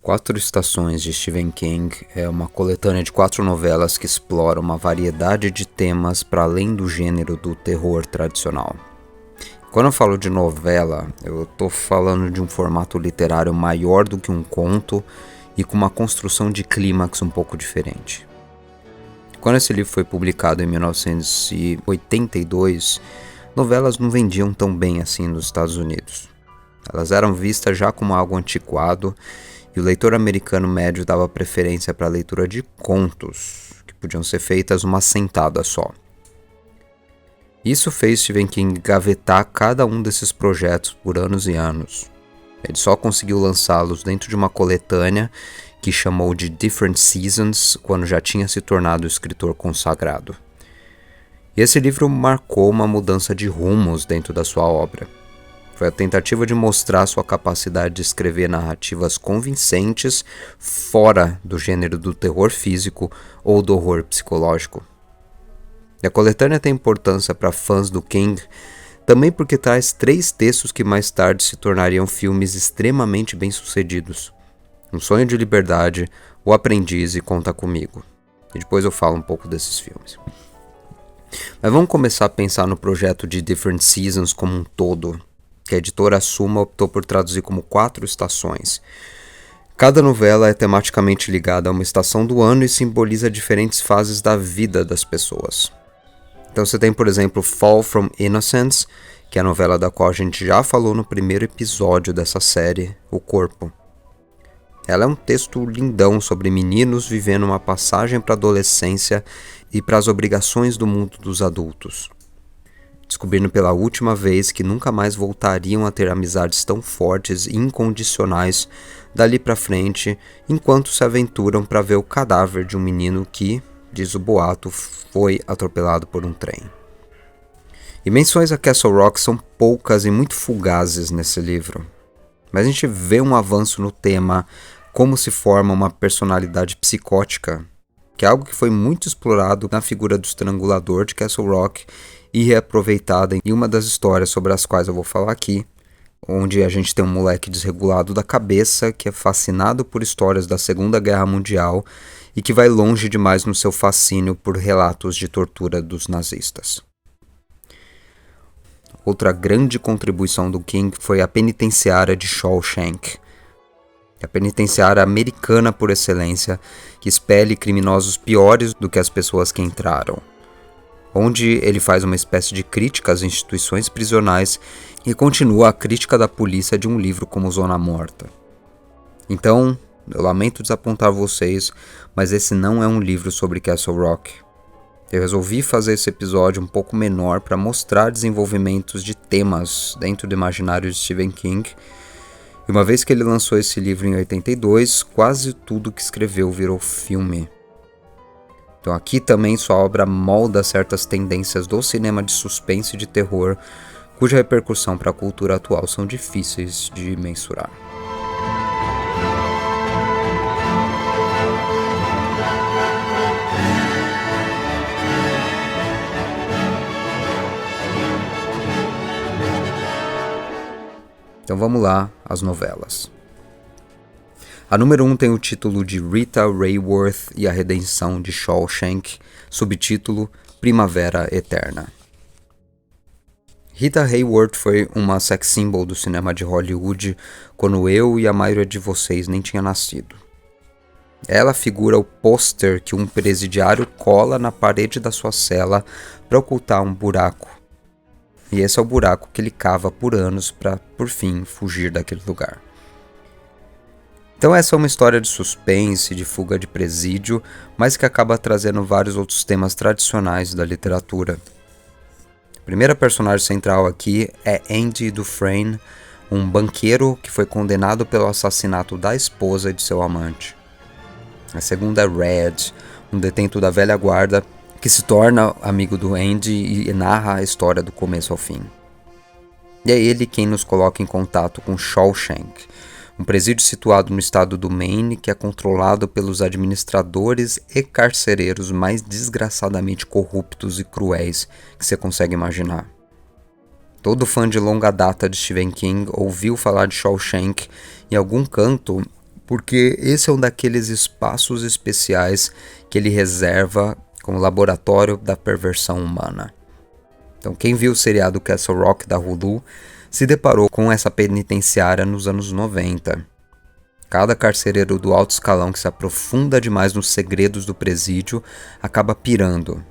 Quatro Estações, de Stephen King, é uma coletânea de 4 novelas que explora uma variedade de temas para além do gênero do terror tradicional. Quando eu falo de novela, eu estou falando de um formato literário maior do que um conto e com uma construção de clímax um pouco diferente. Quando esse livro foi publicado em 1982, novelas não vendiam tão bem assim nos Estados Unidos. Elas eram vistas já como algo antiquado, e o leitor americano médio dava preferência para a leitura de contos, que podiam ser feitas uma sentada só. Isso fez Stephen King gavetar cada um desses projetos por anos e anos. Ele só conseguiu lançá-los dentro de uma coletânea que chamou de Different Seasons, quando já tinha se tornado escritor consagrado. E esse livro marcou uma mudança de rumos dentro da sua obra. Foi a tentativa de mostrar sua capacidade de escrever narrativas convincentes fora do gênero do terror físico ou do horror psicológico. E a coletânea tem importância para fãs do King, também porque traz 3 textos que mais tarde se tornariam filmes extremamente bem-sucedidos. Um Sonho de Liberdade, O Aprendiz e Conta Comigo. E depois eu falo um pouco desses filmes. Mas vamos começar a pensar no projeto de Different Seasons como um todo, que a editora Suma optou por traduzir como 4 estações. Cada novela é tematicamente ligada a uma estação do ano e simboliza diferentes fases da vida das pessoas. Então você tem, por exemplo, Fall from Innocence, que é a novela da qual a gente já falou no primeiro episódio dessa série, O Corpo. Ela é um texto lindão sobre meninos vivendo uma passagem para a adolescência e para as obrigações do mundo dos adultos, descobrindo pela última vez que nunca mais voltariam a ter amizades tão fortes e incondicionais dali pra frente, enquanto se aventuram para ver o cadáver de um menino que, diz o boato, foi atropelado por um trem. E menções a Castle Rock são poucas e muito fugazes nesse livro, mas a gente vê um avanço no tema, como se forma uma personalidade psicótica, que é algo que foi muito explorado na figura do estrangulador de Castle Rock e reaproveitada em uma das histórias sobre as quais eu vou falar aqui, onde a gente tem um moleque desregulado da cabeça que é fascinado por histórias da Segunda Guerra Mundial e que vai longe demais no seu fascínio por relatos de tortura dos nazistas. Outra grande contribuição do King foi a penitenciária de Shawshank, a penitenciária americana por excelência, que expele criminosos piores do que as pessoas que entraram, onde ele faz uma espécie de crítica às instituições prisionais e continua a crítica da polícia de um livro como Zona Morta. Então, eu lamento desapontar vocês, mas esse não é um livro sobre Castle Rock. Eu resolvi fazer esse episódio um pouco menor para mostrar desenvolvimentos de temas dentro do imaginário de Stephen King, e uma vez que ele lançou esse livro em 82, quase tudo que escreveu virou filme. Então aqui também sua obra molda certas tendências do cinema de suspense e de terror, cuja repercussão para a cultura atual são difíceis de mensurar. Então vamos lá, as novelas. A número 1 tem o título de Rita Hayworth e a Redenção de Shawshank, subtítulo Primavera Eterna. Rita Hayworth foi uma sex symbol do cinema de Hollywood quando eu e a maioria de vocês nem tinha nascido. Ela figura o pôster que um presidiário cola na parede da sua cela para ocultar um buraco. E esse é o buraco que ele cava por anos para, por fim, fugir daquele lugar. Então essa é uma história de suspense, de fuga de presídio, mas que acaba trazendo vários outros temas tradicionais da literatura. A primeira personagem central aqui é Andy Dufresne, um banqueiro que foi condenado pelo assassinato da esposa e de seu amante. A segunda é Red, um detento da velha guarda que se torna amigo do Andy e narra a história do começo ao fim. E é ele quem nos coloca em contato com Shawshank, um presídio situado no estado do Maine que é controlado pelos administradores e carcereiros mais desgraçadamente corruptos e cruéis que você consegue imaginar. Todo fã de longa data de Stephen King ouviu falar de Shawshank em algum canto porque esse é um daqueles espaços especiais que ele reserva como laboratório da perversão humana. Então, quem viu o seriado Castle Rock da Hulu se deparou com essa penitenciária nos anos 90. Cada carcereiro do alto escalão que se aprofunda demais nos segredos do presídio acaba pirando.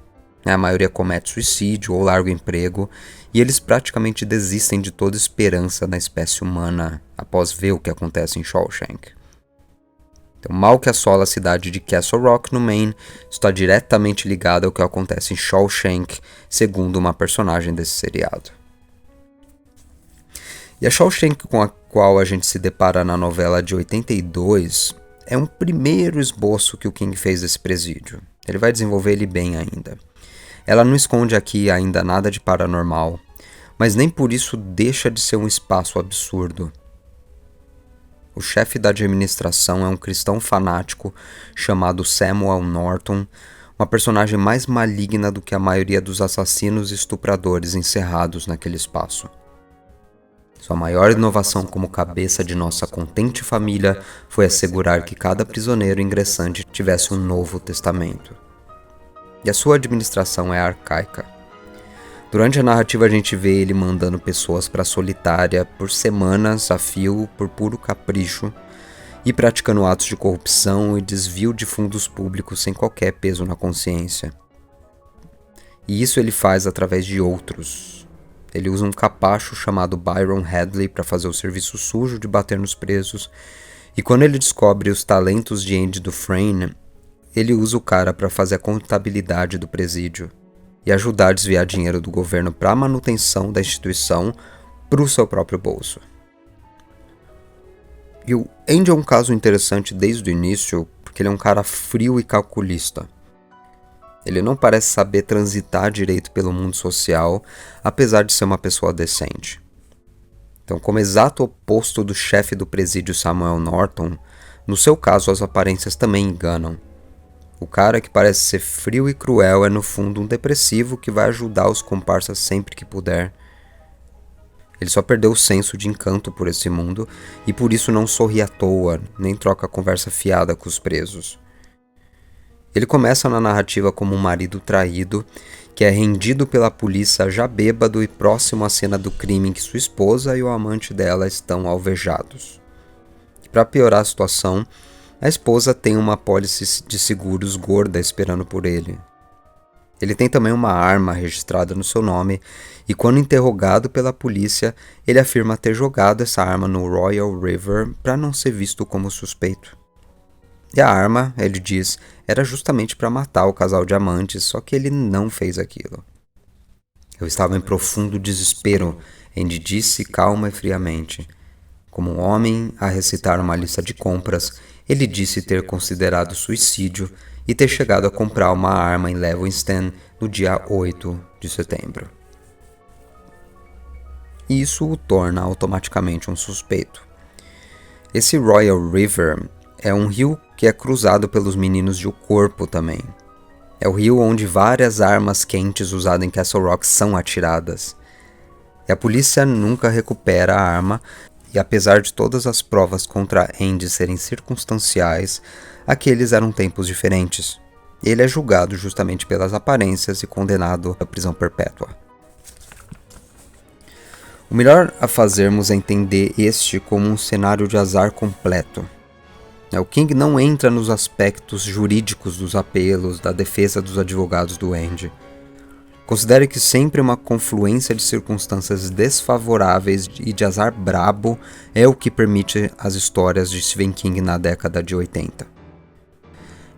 A maioria comete suicídio ou larga o emprego, e eles praticamente desistem de toda esperança na espécie humana após ver o que acontece em Shawshank. Então, o mal que assola a cidade de Castle Rock, no Maine, está diretamente ligado ao que acontece em Shawshank, segundo uma personagem desse seriado. E a Shawshank com a qual a gente se depara na novela de 82 é um primeiro esboço que o King fez desse presídio. Ele vai desenvolver ele bem ainda. Ela não esconde aqui ainda nada de paranormal, mas nem por isso deixa de ser um espaço absurdo. O chefe da administração é um cristão fanático chamado Samuel Norton, uma personagem mais maligna do que a maioria dos assassinos e estupradores encerrados naquele espaço. Sua maior inovação como cabeça de nossa contente família foi assegurar que cada prisioneiro ingressante tivesse um novo testamento. E a sua administração é arcaica. Durante a narrativa a gente vê ele mandando pessoas para a solitária por semanas a fio por puro capricho e praticando atos de corrupção e desvio de fundos públicos sem qualquer peso na consciência. E isso ele faz através de outros. Ele usa um capacho chamado Byron Hadley para fazer o serviço sujo de bater nos presos, e quando ele descobre os talentos de Andy Dufresne, ele usa o cara para fazer a contabilidade do presídio e ajudar a desviar dinheiro do governo para a manutenção da instituição para o seu próprio bolso. E o Andy é um caso interessante desde o início, porque ele é um cara frio e calculista. Ele não parece saber transitar direito pelo mundo social, apesar de ser uma pessoa decente. Então, como exato oposto do chefe do presídio Samuel Norton, no seu caso as aparências também enganam. O cara que parece ser frio e cruel é no fundo um depressivo que vai ajudar os comparsas sempre que puder. Ele só perdeu o senso de encanto por esse mundo e por isso não sorri à toa, nem troca conversa fiada com os presos. Ele começa na narrativa como um marido traído, que é rendido pela polícia já bêbado e próximo à cena do crime em que sua esposa e o amante dela estão alvejados. E para piorar a situação, a esposa tem uma apólice de seguros gorda esperando por ele. Ele tem também uma arma registrada no seu nome, e quando interrogado pela polícia, ele afirma ter jogado essa arma no Royal River para não ser visto como suspeito. E a arma, ele diz, era justamente para matar o casal de amantes, só que ele não fez aquilo. Eu estava em profundo desespero, Andy disse calma e friamente. Como um homem a recitar uma lista de compras, ele disse ter considerado suicídio e ter chegado a comprar uma arma em Lewiston no dia 8 de setembro. E isso o torna automaticamente um suspeito. Esse Royal River é um rio que é cruzado pelos meninos de O Corpo também. É o rio onde várias armas quentes usadas em Castle Rock são atiradas. E a polícia nunca recupera a arma, e apesar de todas as provas contra Andy serem circunstanciais, aqueles eram tempos diferentes. Ele é julgado justamente pelas aparências e condenado à prisão perpétua. O melhor a fazermos é entender este como um cenário de azar completo. O King não entra nos aspectos jurídicos dos apelos da defesa dos advogados do Andy. Considere que sempre uma confluência de circunstâncias desfavoráveis e de azar brabo é o que permite as histórias de Stephen King na década de 80.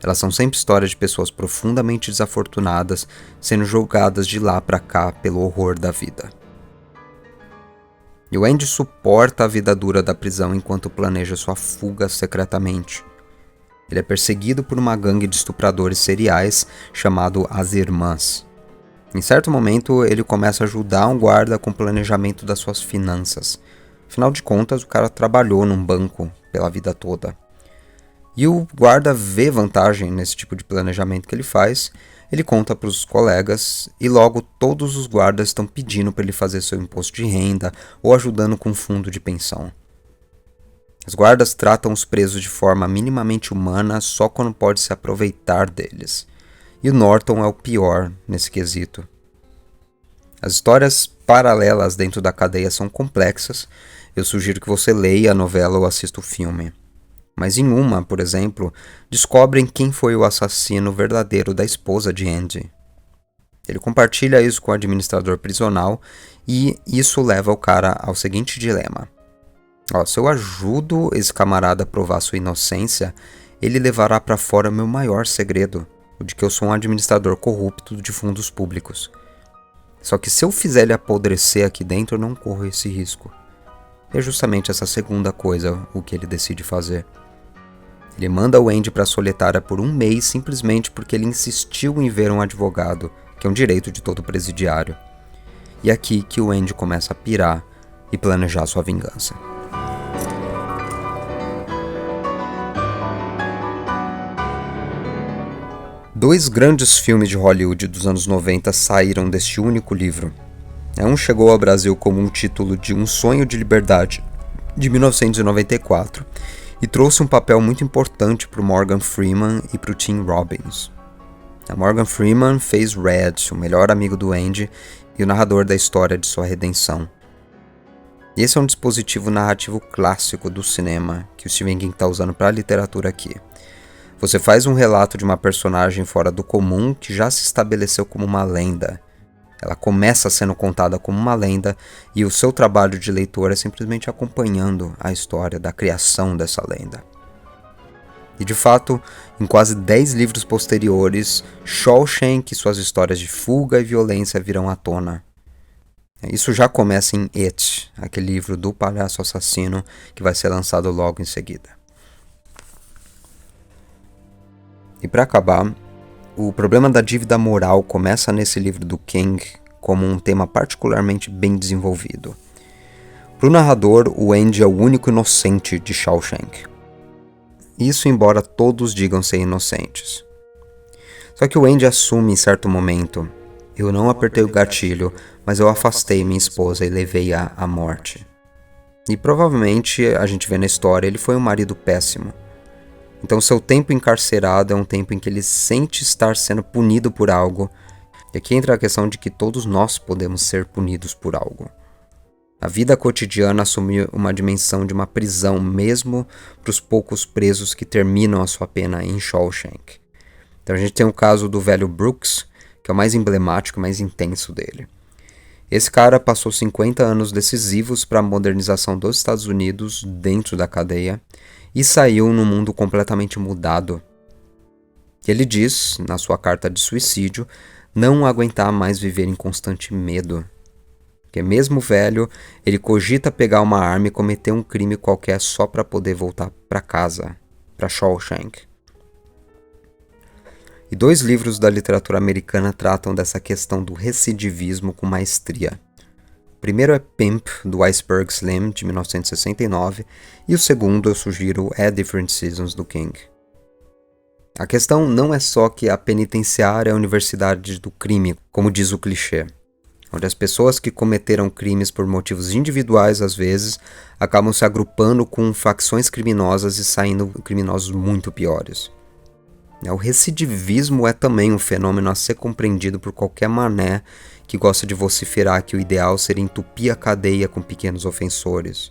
Elas são sempre histórias de pessoas profundamente desafortunadas sendo julgadas de lá para cá pelo horror da vida. E o Andy suporta a vida dura da prisão enquanto planeja sua fuga secretamente. Ele é perseguido por uma gangue de estupradores seriais chamado As Irmãs. Em certo momento, ele começa a ajudar um guarda com o planejamento das suas finanças. Afinal de contas, o cara trabalhou num banco pela vida toda. E o guarda vê vantagem nesse tipo de planejamento que ele faz. Ele conta para os colegas e logo todos os guardas estão pedindo para ele fazer seu imposto de renda ou ajudando com fundo de pensão. Os guardas tratam os presos de forma minimamente humana só quando pode se aproveitar deles. E o Norton é o pior nesse quesito. As histórias paralelas dentro da cadeia são complexas. Eu sugiro que você leia a novela ou assista o filme. Mas em uma, por exemplo, descobrem quem foi o assassino verdadeiro da esposa de Andy. Ele compartilha isso com o administrador prisional e isso leva o cara ao seguinte dilema. Se eu ajudo esse camarada a provar sua inocência, ele levará para fora meu maior segredo, o de que eu sou um administrador corrupto de fundos públicos. Só que se eu fizer ele apodrecer aqui dentro, eu não corro esse risco. E é justamente essa segunda coisa o que ele decide fazer. Ele manda o Andy para a solitária por 1 mês simplesmente porque ele insistiu em ver um advogado, que é um direito de todo presidiário. E é aqui que o Andy começa a pirar e planejar sua vingança. Dois grandes filmes de Hollywood dos anos 90 saíram deste único livro. Um chegou ao Brasil como um título de Um Sonho de Liberdade, de 1994, e trouxe um papel muito importante para o Morgan Freeman e para o Tim Robbins. A Morgan Freeman fez Red, o melhor amigo do Andy e o narrador da história de sua redenção. E esse é um dispositivo narrativo clássico do cinema que o Stephen King está usando para a literatura aqui. Você faz um relato de uma personagem fora do comum que já se estabeleceu como uma lenda. Ela começa sendo contada como uma lenda e o seu trabalho de leitor é simplesmente acompanhando a história da criação dessa lenda. E de fato, em quase 10 livros posteriores, Shawshank e suas histórias de fuga e violência virão à tona. Isso já começa em It, aquele livro do palhaço assassino que vai ser lançado logo em seguida. E para acabar, o problema da dívida moral começa nesse livro do King como um tema particularmente bem desenvolvido. Para o narrador, o Andy é o único inocente de Shawshank. Isso embora todos digam ser inocentes. Só que o Andy assume em certo momento: eu não apertei o gatilho, mas eu afastei minha esposa e levei-a à morte. E provavelmente, a gente vê na história, ele foi um marido péssimo. Então seu tempo encarcerado é um tempo em que ele sente estar sendo punido por algo. E aqui entra a questão de que todos nós podemos ser punidos por algo. A vida cotidiana assume uma dimensão de uma prisão mesmo para os poucos presos que terminam a sua pena em Shawshank. Então a gente tem o caso do velho Brooks, que é o mais emblemático e mais intenso dele. Esse cara passou 50 anos decisivos para a modernização dos Estados Unidos dentro da cadeia e saiu num mundo completamente mudado. Ele diz, na sua carta de suicídio, não aguentar mais viver em constante medo. Porque mesmo velho, ele cogita pegar uma arma e cometer um crime qualquer só para poder voltar para casa, para Shawshank. E 2 livros da literatura americana tratam dessa questão do recidivismo com maestria. O primeiro é Pimp, do Iceberg Slim, de 1969, e o segundo eu sugiro é Different Seasons, do King. A questão não é só que a penitenciária é a universidade do crime, como diz o clichê, onde as pessoas que cometeram crimes por motivos individuais, às vezes, acabam se agrupando com facções criminosas e saindo criminosos muito piores. O recidivismo é também um fenômeno a ser compreendido por qualquer mané que gosta de vociferar que o ideal seria entupir a cadeia com pequenos ofensores.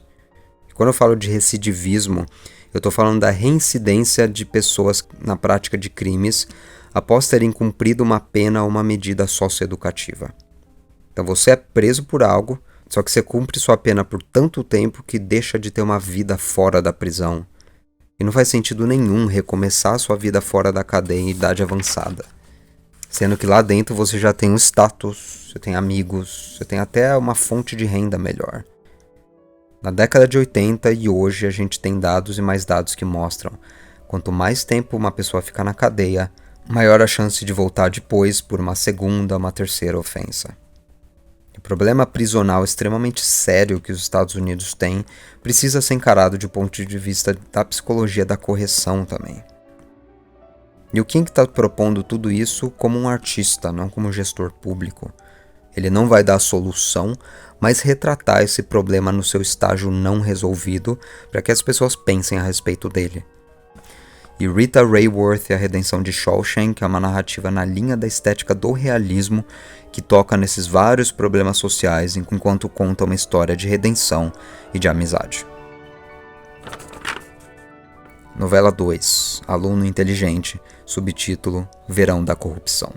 E quando eu falo de recidivismo, eu estou falando da reincidência de pessoas na prática de crimes após terem cumprido uma pena ou uma medida socioeducativa. Então você é preso por algo, só que você cumpre sua pena por tanto tempo que deixa de ter uma vida fora da prisão. E não faz sentido nenhum recomeçar sua vida fora da cadeia em idade avançada. Sendo que lá dentro você já tem um status, você tem amigos, você tem até uma fonte de renda melhor. Na década de 80 e hoje a gente tem dados e mais dados que mostram quanto mais tempo uma pessoa fica na cadeia, maior a chance de voltar depois por uma segunda, uma terceira ofensa. O problema prisional extremamente sério que os Estados Unidos têm precisa ser encarado de ponto de vista da psicologia da correção também. E o King está propondo tudo isso como um artista, não como um gestor público. Ele não vai dar a solução, mas retratar esse problema no seu estágio não resolvido para que as pessoas pensem a respeito dele. E Rita Hayworth e a Redenção de Shawshank é uma narrativa na linha da estética do realismo que toca nesses vários problemas sociais enquanto conta uma história de redenção e de amizade. Novela 2, Aluno Inteligente, subtítulo Verão da Corrupção.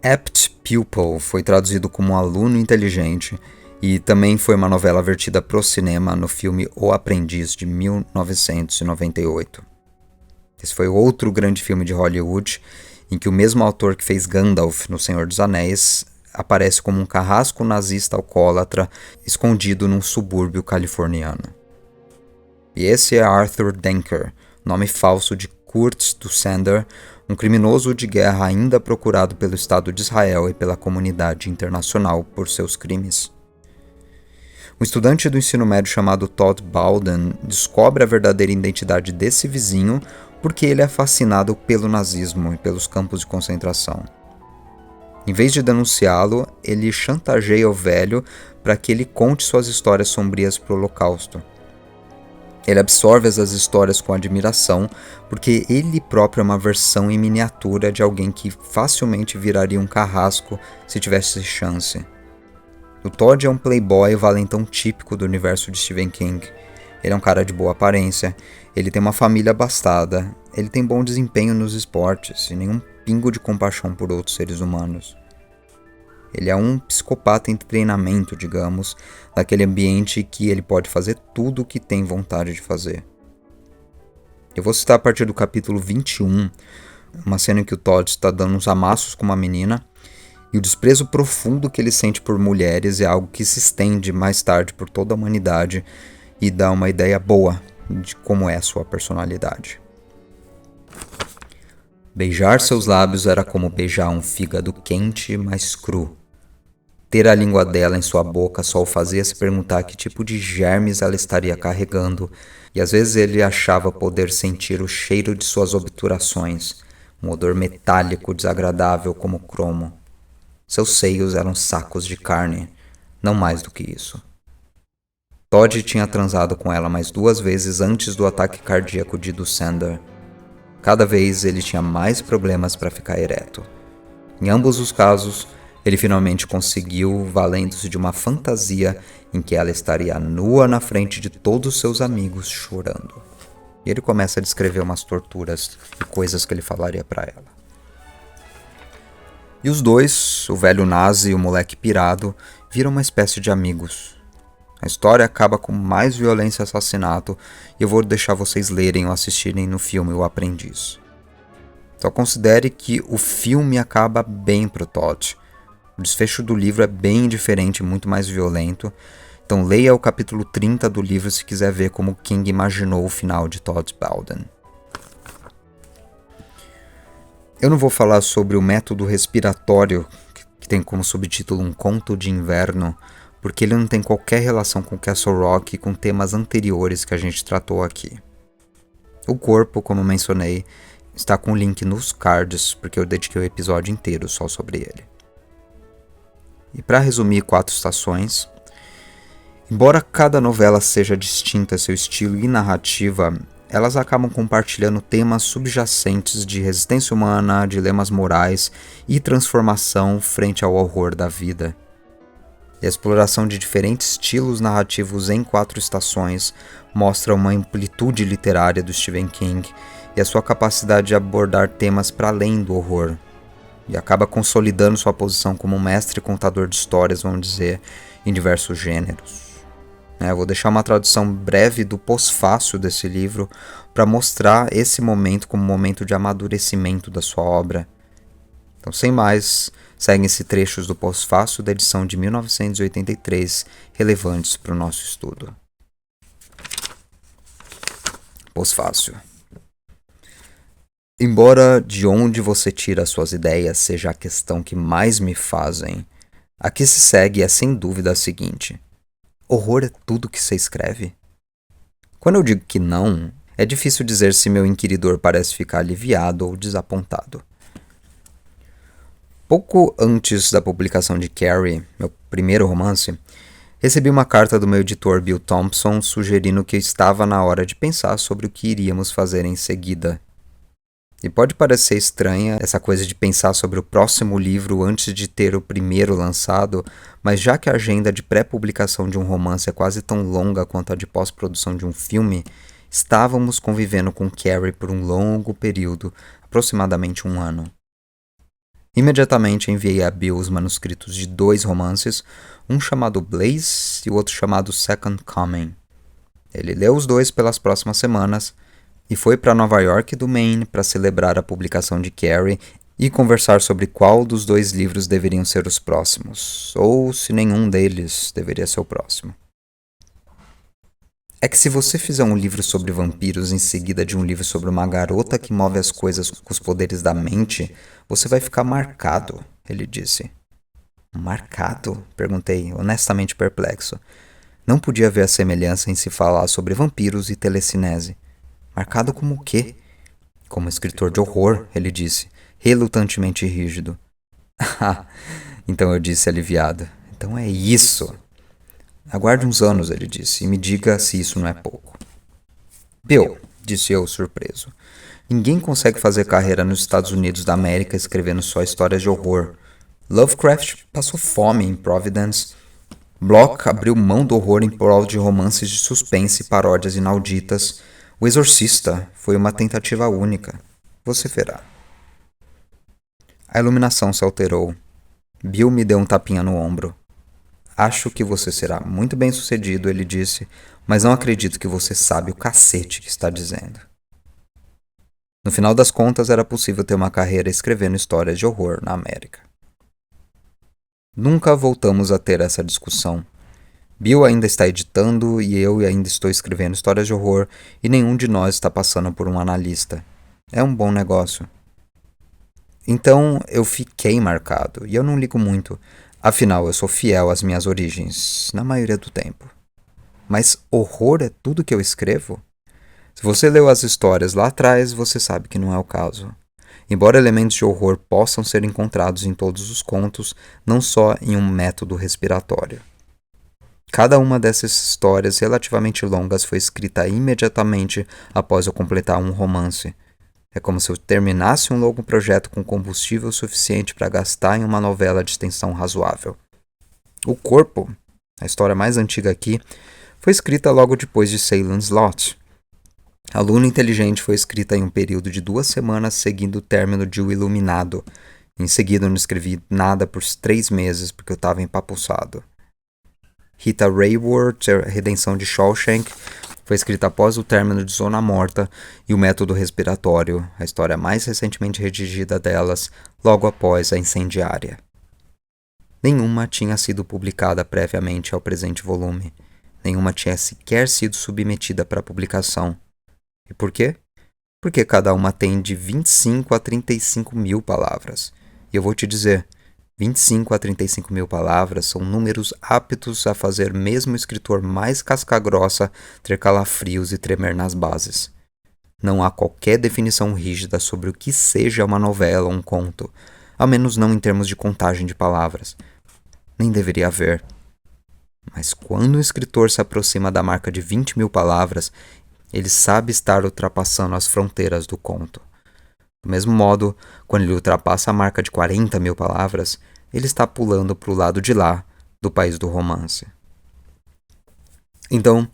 Apt Pupil foi traduzido como Aluno Inteligente e também foi uma novela vertida para o cinema no filme O Aprendiz, de 1998. Esse foi outro grande filme de Hollywood, em que o mesmo autor que fez Gandalf no Senhor dos Anéis aparece como um carrasco nazista alcoólatra escondido num subúrbio californiano. E esse é Arthur Denker, nome falso de Kurt Dusander, um criminoso de guerra ainda procurado pelo Estado de Israel e pela comunidade internacional por seus crimes. Um estudante do ensino médio chamado Todd Bowden descobre a verdadeira identidade desse vizinho porque ele é fascinado pelo nazismo e pelos campos de concentração. Em vez de denunciá-lo, ele chantageia o velho para que ele conte suas histórias sombrias para o Holocausto. Ele absorve essas histórias com admiração, porque ele próprio é uma versão em miniatura de alguém que facilmente viraria um carrasco se tivesse chance. O Todd é um playboy valentão típico do universo de Stephen King. Ele é um cara de boa aparência, ele tem uma família abastada, ele tem bom desempenho nos esportes e nenhum pingo de compaixão por outros seres humanos. Ele é um psicopata em treinamento, digamos, naquele ambiente que ele pode fazer tudo o que tem vontade de fazer. Eu vou citar a partir do capítulo 21, uma cena em que o Todd está dando uns amassos com uma menina, e o desprezo profundo que ele sente por mulheres é algo que se estende mais tarde por toda a humanidade e dá uma ideia boa de como é a sua personalidade. Beijar seus lábios era como beijar um fígado quente, mas cru. Ter a língua dela em sua boca só o fazia se perguntar que tipo de germes ela estaria carregando, e às vezes ele achava poder sentir o cheiro de suas obturações, um odor metálico desagradável como cromo. Seus seios eram sacos de carne, não mais do que isso. Todd tinha transado com ela mais 2 vezes antes do ataque cardíaco de Dusander. Cada vez ele tinha mais problemas para ficar ereto. Em ambos os casos, ele finalmente conseguiu, valendo-se de uma fantasia em que ela estaria nua na frente de todos seus amigos chorando. E ele começa a descrever umas torturas e coisas que ele falaria para ela. E os dois, o velho nazi e o moleque pirado, viram uma espécie de amigos. A história acaba com mais violência e assassinato, e eu vou deixar vocês lerem ou assistirem no filme O Aprendiz. Só considere que o filme acaba bem pro Todd. O desfecho do livro é bem diferente e muito mais violento, então leia o capítulo 30 do livro se quiser ver como King imaginou o final de Todd Bowden. Eu não vou falar sobre o método respiratório, que tem como subtítulo Um Conto de Inverno, porque ele não tem qualquer relação com Castle Rock e com temas anteriores que a gente tratou aqui. O corpo, como mencionei, está com o link nos cards, porque eu dediquei o episódio inteiro só sobre ele. E para resumir 4 estações, embora cada novela seja distinta em seu estilo e narrativa, elas acabam compartilhando temas subjacentes de resistência humana, dilemas morais e transformação frente ao horror da vida. E a exploração de diferentes estilos narrativos em 4 estações mostra uma amplitude literária do Stephen King e a sua capacidade de abordar temas para além do horror. E acaba consolidando sua posição como um mestre contador de histórias, vamos dizer, em diversos gêneros. Eu vou deixar uma tradução breve do pós-fácil desse livro para mostrar esse momento como um momento de amadurecimento da sua obra. Então, sem mais, seguem-se trechos do pós-fácil da edição de 1983, relevantes para o nosso estudo. Pós-fácil. Embora de onde você tira suas ideias seja a questão que mais me fazem, a que se segue é sem dúvida a seguinte: horror é tudo que você escreve? Quando eu digo que não, é difícil dizer se meu inquiridor parece ficar aliviado ou desapontado. Pouco antes da publicação de Carrie, meu primeiro romance, recebi uma carta do meu editor Bill Thompson sugerindo que estava na hora de pensar sobre o que iríamos fazer em seguida. E pode parecer estranha essa coisa de pensar sobre o próximo livro antes de ter o primeiro lançado, mas já que a agenda de pré-publicação de um romance é quase tão longa quanto a de pós-produção de um filme, estávamos convivendo com Carrie por um longo período, aproximadamente um ano. Imediatamente enviei a Bill os manuscritos de 2 romances, um chamado Blaze e o outro chamado Second Coming. Ele leu os 2 pelas próximas semanas e foi para Nova York do Maine para celebrar a publicação de Carrie e conversar sobre qual dos 2 livros deveriam ser os próximos, ou se nenhum deles deveria ser o próximo. É que se você fizer um livro sobre vampiros em seguida de um livro sobre uma garota que move as coisas com os poderes da mente, você vai ficar marcado, ele disse. Marcado? Perguntei, honestamente perplexo. Não podia ver a semelhança em se falar sobre vampiros e telecinese. Marcado como o quê? Como escritor de horror, ele disse, relutantemente rígido. Ah, então eu disse aliviado. Então é isso. Aguarde uns anos, ele disse, e me diga se isso não é pouco. Bill, disse eu, surpreso. Ninguém consegue fazer carreira nos Estados Unidos da América escrevendo só histórias de horror. Lovecraft passou fome em Providence. Bloch abriu mão do horror em prol de romances de suspense e paródias inauditas. O Exorcista foi uma tentativa única. Você verá. A iluminação se alterou. Bill me deu um tapinha no ombro. Acho que você será muito bem sucedido, ele disse, mas não acredito que você sabe o cacete que está dizendo. No final das contas, era possível ter uma carreira escrevendo histórias de horror na América. Nunca voltamos a ter essa discussão. Bill ainda está editando e eu ainda estou escrevendo histórias de horror e nenhum de nós está passando por um analista. É um bom negócio. Então eu fiquei marcado e eu não ligo muito. Afinal, eu sou fiel às minhas origens, na maioria do tempo. Mas horror é tudo que eu escrevo? Se você leu as histórias lá atrás, você sabe que não é o caso. Embora elementos de horror possam ser encontrados em todos os contos, não só em um método respiratório. Cada uma dessas histórias relativamente longas foi escrita imediatamente após eu completar um romance. É como se eu terminasse um longo projeto com combustível suficiente para gastar em uma novela de extensão razoável. O Corpo, a história mais antiga aqui, foi escrita logo depois de Salem's Lot. A Luna Inteligente foi escrita em um período de 2 semanas seguindo o término de O Iluminado. Em seguida eu não escrevi nada por 3 meses porque eu estava empapuçado. Rita Hayworth, A Redenção de Shawshank, foi escrita após o término de Zona Morta e O Método Respiratório, a história mais recentemente redigida delas, logo após A Incendiária. Nenhuma tinha sido publicada previamente ao presente volume. Nenhuma tinha sequer sido submetida para publicação. E por quê? Porque cada uma tem de 25 a 35 mil palavras. E eu vou te dizer, 25 a 35 mil palavras são números aptos a fazer mesmo o escritor mais casca-grossa ter calafrios e tremer nas bases. Não há qualquer definição rígida sobre o que seja uma novela ou um conto, ao menos não em termos de contagem de palavras. Nem deveria haver. Mas quando o escritor se aproxima da marca de 20 mil palavras, ele sabe estar ultrapassando as fronteiras do conto. Do mesmo modo, quando ele ultrapassa a marca de 40 mil palavras, ele está pulando para o lado de lá do país do romance. Então,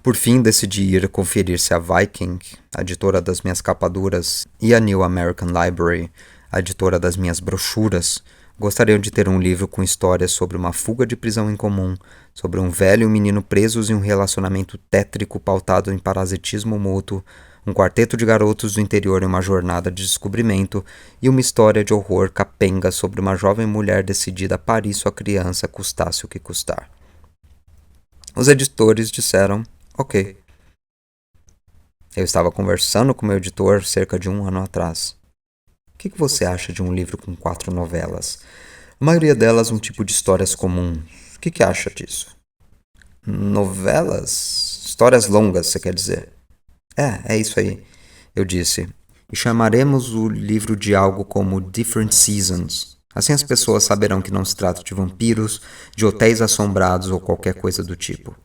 por fim, decidi ir conferir se a Viking, a editora das minhas capaduras, e a New American Library, a editora das minhas brochuras, gostariam de ter um livro com histórias sobre uma fuga de prisão em comum, sobre um velho e um menino presos em um relacionamento tétrico pautado em parasitismo mútuo, um quarteto de garotos do interior em uma jornada de descobrimento e uma história de horror capenga sobre uma jovem mulher decidida a parir sua criança, custasse o que custar. Os editores disseram, ok. Eu estava conversando com meu editor cerca de 1 ano atrás. O que você acha de um livro com 4 novelas? A maioria delas um tipo de histórias comuns. O que acha disso? Novelas? Histórias longas, você quer dizer? É isso aí, eu disse. E chamaremos o livro de algo como Different Seasons, Assim as pessoas saberão que não se trata de vampiros, de hotéis assombrados ou qualquer coisa do tipo.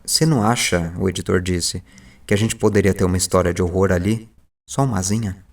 Você não acha, o editor disse, que a gente poderia ter uma história de horror ali? Só umazinha?